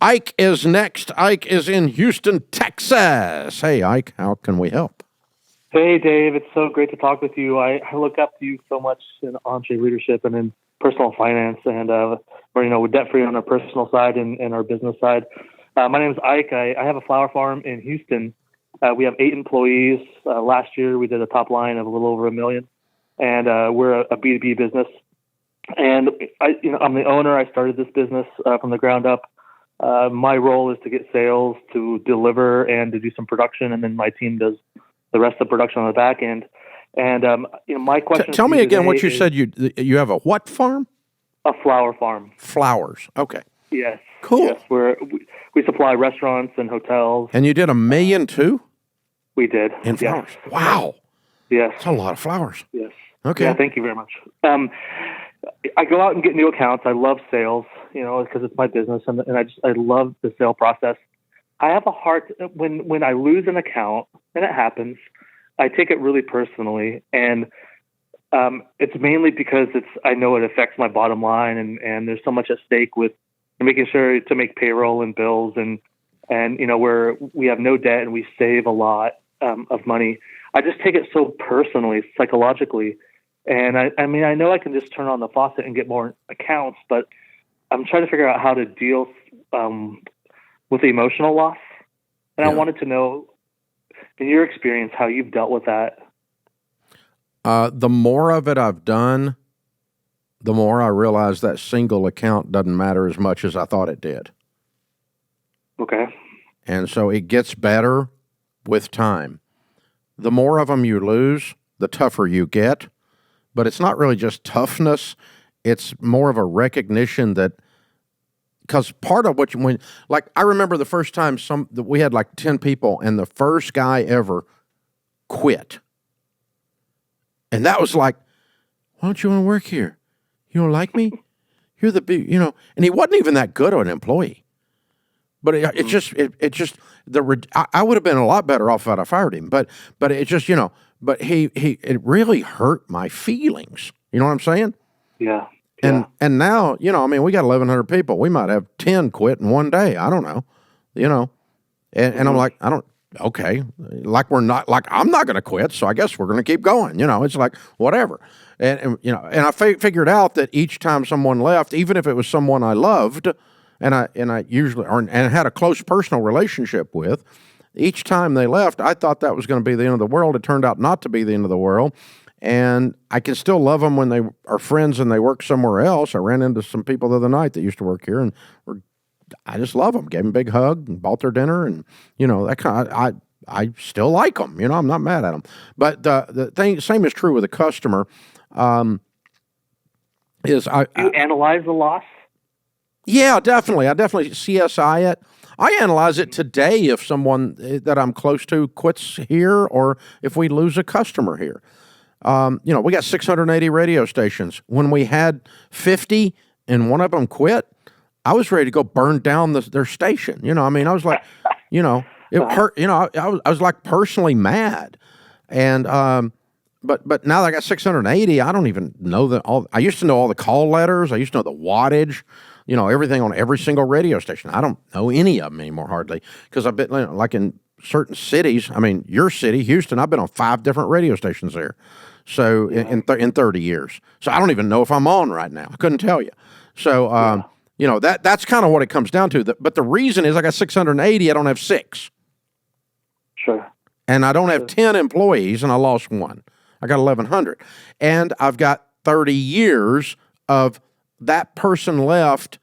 Ike is next. Ike is in Houston, Texas. Hey, Ike, how can we help? Hey, Dave. It's so great to talk with you. I look up to you so much in EntreLeadership and in personal finance, and we're debt-free on our personal side and our business side. My name is Ike. I have a flower farm in Houston. We have 8 employees. Last year, we did a top line of a little over $1 million, and we're a B2B business. And I'm the owner. I started this business from the ground up. My role is to get sales, to deliver, and to do some production, and then my team does the rest of the production on the back end. And my question. Tell me again what you said. You have a what farm? A flower farm. Flowers. Okay. Yes. Cool. Yes, we supply restaurants and hotels. And you did $1 million too? We did. In flowers. Yes. Wow. Yes. That's a lot of flowers. Yes. Okay. Yeah, thank you very much. I go out and get new accounts. I love sales, because it's my business, and I love the sale process. I have a heart when I lose an account, and it happens. I take it really personally, and it's mainly because I know it affects my bottom line, and there's so much at stake with making sure to make payroll and bills, and where we have no debt and we save a lot of money. I just take it so personally, psychologically. And I know I can just turn on the faucet and get more accounts, but I'm trying to figure out how to deal with the emotional loss. And I wanted to know, in your experience, how you've dealt with that. The more of it I've done, the more I realize that single account doesn't matter as much as I thought it did. Okay. And so it gets better with time. The more of them you lose, the tougher you get. But it's not really just toughness. It's more of a recognition that, because part of what I remember the first time we had like 10 people, and the first guy ever quit. And that was like, why don't you want to work here? You don't like me? You're and he wasn't even that good of an employee. But I would have been a lot better off if I fired him. But it just, but it really hurt my feelings. You know what I'm saying? Yeah. And now, we got 1,100 people. We might have 10 quit in one day. I don't know, and I'm like, okay, I'm not going to quit. So I guess we're going to keep going. It's like, whatever. And I figured out that each time someone left, even if it was someone I loved and I usually, and had a close personal relationship with, each time they left, I thought that was going to be the end of the world. It turned out not to be the end of the world. And I can still love them when they are friends and they work somewhere else. I ran into some people the other night that used to work here, and I just love them. Gave them a big hug and bought their dinner, and that kind of, I still like them. I'm not mad at them. But the same is true with a customer. Do you analyze the loss? Yeah, definitely. I definitely CSI it. I analyze it today if someone that I'm close to quits here, or if we lose a customer here. We got 680 radio stations. When we had 50 and one of them quit, I was ready to go burn down their station. I was like, it hurt. I was like personally mad. And but now that I got 680, I don't even know I used to know all the call letters. I used to know the wattage. Everything on every single radio station. I don't know any of them anymore, hardly, because I've been like in certain cities. Your city, Houston, I've been on 5 different radio stations there. So in 30 years. So I don't even know if I'm on right now. I couldn't tell you. So, that's kind of what it comes down to. But the reason is I got 680, I don't have 6. Sure. And I don't have 10 employees, and I lost 1. I got 1,100. And I've got 30 years of that person left,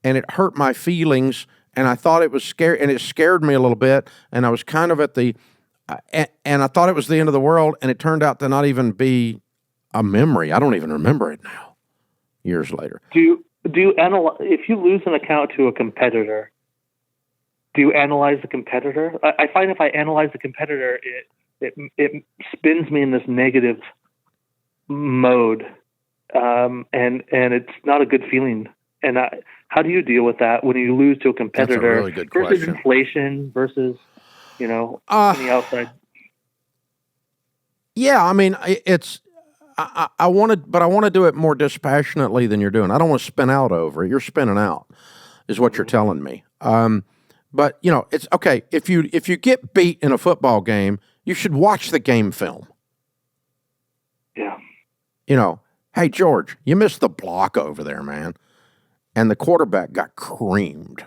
and it hurt my feelings, and I thought it was scary, and it scared me a little bit, and I was kind of at the, and I thought it was the end of the world, and it turned out to not even be a memory. I don't even remember it now, years later. Do you analyze, if you lose an account to a competitor, do you analyze the competitor? I find if I analyze the competitor, it spins me in this negative mode. And it's not a good feeling. And how do you deal with that when you lose to a competitor? That's a really good versus question. Inflation versus, on the outside? Yeah, it's I want to do it more dispassionately than you're doing. I don't want to spin out over it. You're spinning out. is what you're telling me. But you know, it's okay if you get beat in a football game, you should watch the game film. Yeah. You know, hey George, you missed the block over there, man, and the quarterback got creamed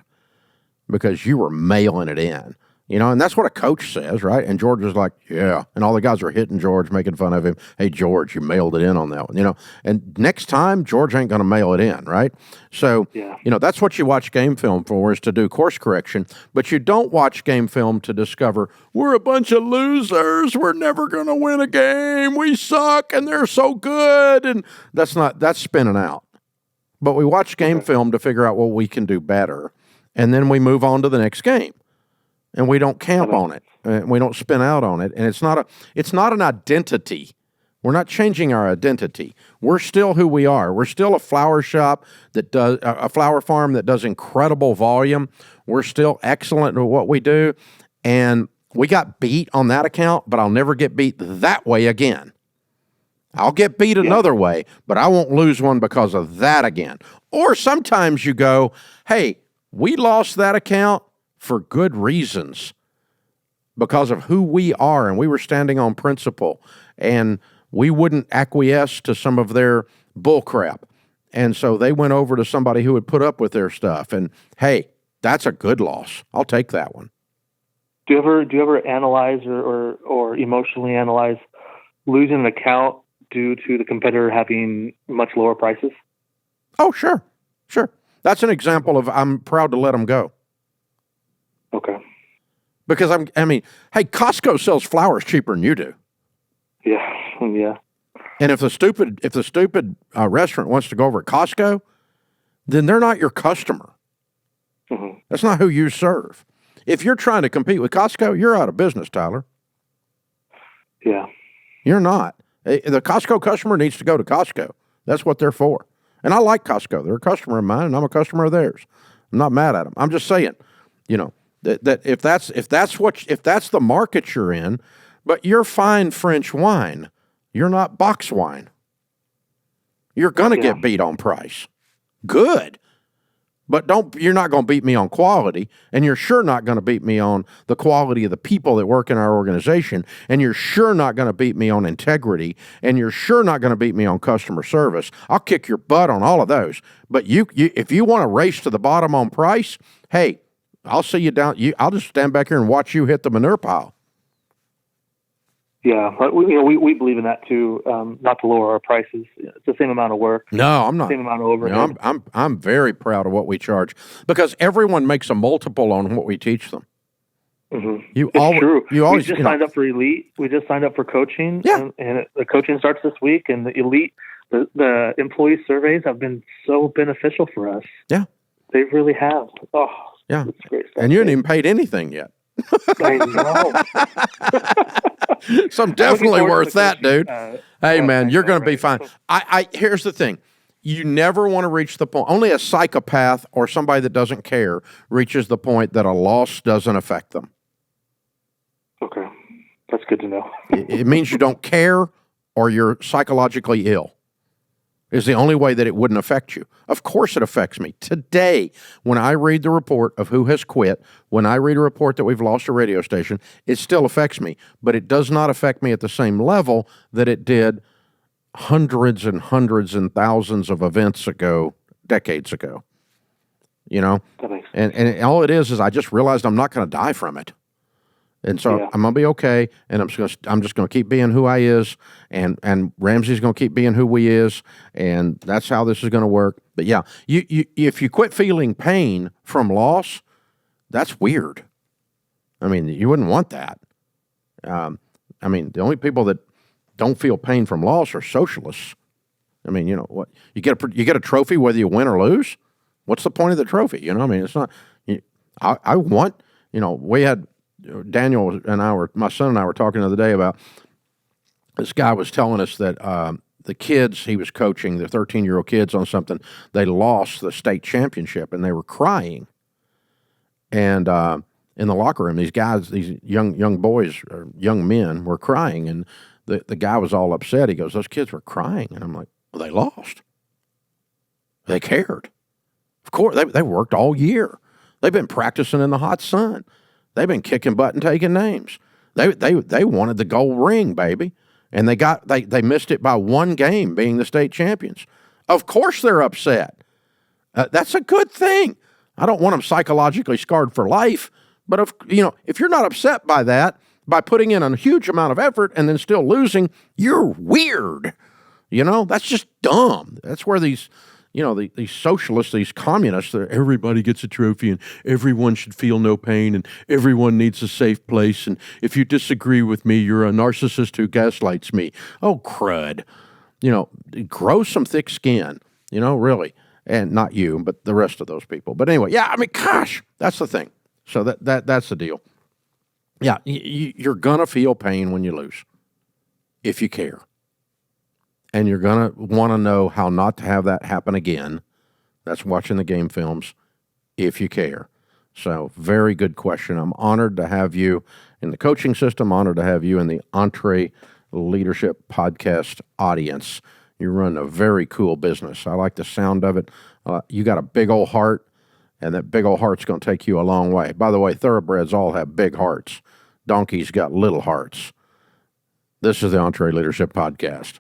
because you were mailing it in. You know, and that's what a coach says, right? And George was like, yeah. And all the guys are hitting George, making fun of him. Hey, George, you mailed it in on that one, you know. And next time, George ain't going to mail it in, right? So, you know, that's what you watch game film for, is to do course correction. But you don't watch game film to discover, we're a bunch of losers. We're never going to win a game. We suck, and they're so good. And that's spinning out. But we watch game film to figure out what we can do better. And then we move on to the next game. And we don't camp on it, and we don't spin out on it, and it's not an identity. We're not changing our identity. We're still who we are. We're still a flower shop that does a flower farm that does incredible volume. We're still excellent at what we do, and we got beat on that account, but I'll never get beat that way again. I'll get beat another way, but I won't lose one because of that again. Or sometimes you go, hey, we lost that account for good reasons, because of who we are, and we were standing on principle, and we wouldn't acquiesce to some of their bull crap. And so they went over to somebody who would put up with their stuff, and hey, that's a good loss. I'll take that one. Do you ever analyze or emotionally analyze losing an account due to the competitor having much lower prices? Oh, sure. That's an example of I'm proud to let them go. Okay. Because hey, Costco sells flowers cheaper than you do. Yeah. And if the stupid restaurant wants to go over at Costco, then they're not your customer. Mm-hmm. That's not who you serve. If you're trying to compete with Costco, you're out of business, Tyler. Yeah. You're not. The Costco customer needs to go to Costco. That's what they're for. And I like Costco. They're a customer of mine, and I'm a customer of theirs. I'm not mad at them. I'm just saying, you know, that if that's the market you're in, but you're fine French wine, you're not box wine. You're gonna get beat on price. Good. But you're not going to beat me on quality, and you're sure not going to beat me on the quality of the people that work in our organization, and you're sure not going to beat me on integrity, and you're sure not going to beat me on customer service. I'll kick your butt on all of those. But if you want to race to the bottom on price, hey, I'll see you down. I'll just stand back here and watch you hit the manure pile. Yeah, but we believe in that too. Not to lower our prices. It's the same amount of work. No, I'm not. Same amount of overhead. No, I'm very proud of what we charge, because everyone makes a multiple on what we teach them. Mm-hmm. It's true. We just signed up for Elite. We just signed up for coaching. Yeah. And the coaching starts this week. And the Elite, the employee surveys have been so beneficial for us. Yeah, they really have. Oh, yeah, it's great stuff. And you haven't even paid anything yet. I know. So I'm definitely worth that, dude. Hey, man, you're going to be fine. Here's the thing. You never want to reach the point. Only a psychopath or somebody that doesn't care reaches the point that a loss doesn't affect them. Okay. That's good to know. It means you don't care, or you're psychologically ill. Is the only way that it wouldn't affect you. Of course it affects me. Today, when I read the report of who has quit, when I read a report that we've lost a radio station, it still affects me. But it does not affect me at the same level that it did hundreds and hundreds and thousands of events ago, decades ago. You know? And all it is I just realized I'm not going to die from it. And so I'm going to be okay, and I'm just going to keep being who I is, and Ramsey's going to keep being who we is, and that's how this is going to work. But yeah, if you quit feeling pain from loss, that's weird. I mean, you wouldn't want that. I mean, the only people that don't feel pain from loss are socialists. I mean, you know what? You get a trophy whether you win or lose. What's the point of the trophy? You know, I mean, it's not. I want. You know, we had. Daniel and my son and I were talking the other day about this guy was telling us that the kids he was coaching, the 13-year-old kids on something, they lost the state championship and they were crying. And in the locker room, these guys, these young boys or young men were crying, and the guy was all upset. He goes, "Those kids were crying," and I'm like, "Well, they lost. They cared. Of course, they worked all year. They've been practicing in the hot sun. They've been kicking butt and taking names. They wanted the gold ring, baby, and they missed it by one game, being the state champions. Of course, they're upset. That's a good thing. I don't want them psychologically scarred for life. But if you're not upset by that, by putting in a huge amount of effort and then still losing, you're weird. That's just dumb. That's where these socialists, these communists, everybody gets a trophy and everyone should feel no pain and everyone needs a safe place. And if you disagree with me, you're a narcissist who gaslights me. Oh, crud. Grow some thick skin, really. And not you, but the rest of those people. But anyway, yeah, gosh, that's the thing. So that's the deal. Yeah, you're going to feel pain when you lose, if you care. And you're going to want to know how not to have that happen again. That's watching the game films, if you care. So very good question. I'm honored to have you in the coaching system, honored to have you in the EntreLeadership podcast audience. You run a very cool business. I like the sound of it. You got a big old heart. And that big old heart's going to take you a long way. By the way, thoroughbreds all have big hearts. Donkeys got little hearts. This is the EntreLeadership Podcast.